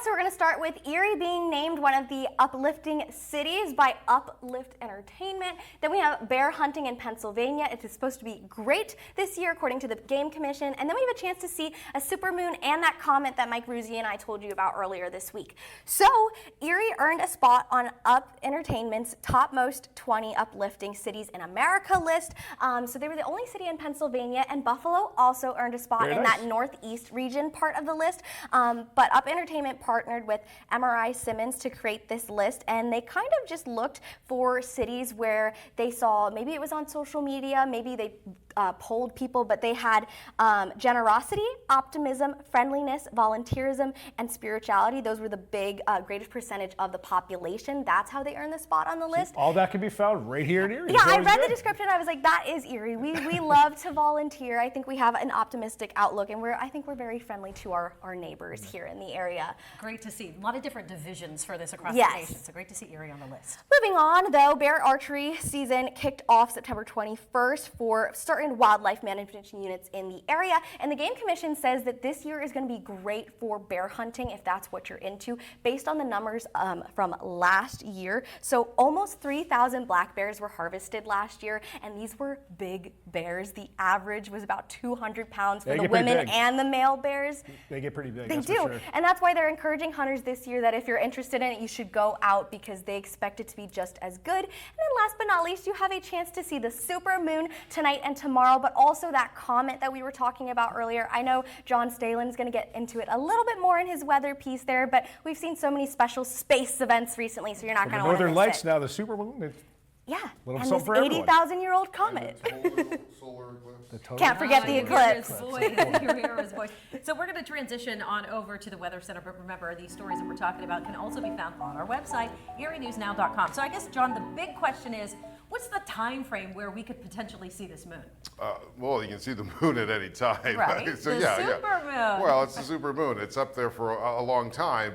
so we're going to start with Erie being named one of the uplifting cities by Uplift Entertainment. Then we have bear hunting in Pennsylvania. It is supposed to be great this year, according to the Game Commission. And then we have a chance to see a supermoon and that comet that Mike Ruzzi and I told you about earlier this week. So Erie earned a spot on Up Entertainment's topmost 20 uplifting cities in America list. So they were the only city in Pennsylvania, and Buffalo also earned a spot in that northeast region part of the list. But Up Entertainment partnered with MRI Simmons to create this list, and they kind of just looked for cities where they saw, maybe it was on social media, maybe they polled people, but they had generosity, optimism, friendliness, volunteerism, and spirituality. Those were the big, greatest percentage of the population. That's how they earned the spot on the list. All that can be found right here in Erie. Yeah, I read the description. I was like, that is Erie. We love to volunteer. I think we have an optimistic outlook, and I think we're very friendly to our neighbors here in the area. Great to see. A lot of different divisions for this across Yes. the nation. So great to see Erie on the list. Moving on, though, bear archery season kicked off September 21st for certain wildlife management units in the area. And the Game Commission says that this year is going to be great for bear hunting, if that's what you're into, based on the numbers from last year. So almost 3,000 black bears were harvested last year, and these were big bears. The average was about 200 pounds for the women and the male bears. They get pretty big. They that's do, for sure. and that's why they're encouraging hunters this year that if you're interested in it, you should go out because they expect it to be just as good. And then last but not least, you have a chance to see the super moon tonight and tomorrow, but also that comet that we were talking about earlier. I know John Stalen's going to get into it a little bit more in his weather piece there, but we've seen so many special space events recently, so you're not going to want to Northern miss Lights it. now, the super moon. Yeah, Little and something this for everyone. 80,000-year-old comet. Solar eclipse. Can't forget the eclipse. You hear his voice. So we're going to transition on over to the Weather Center, but remember, these stories that we're talking about can also be found on our website, erienewsnow.com. So I guess, John, the big question is, what's the time frame where we could potentially see this moon? Well, you can see the moon at any time. Right. So The yeah, supermoon. Well, it's the super moon. It's up there for a long time, but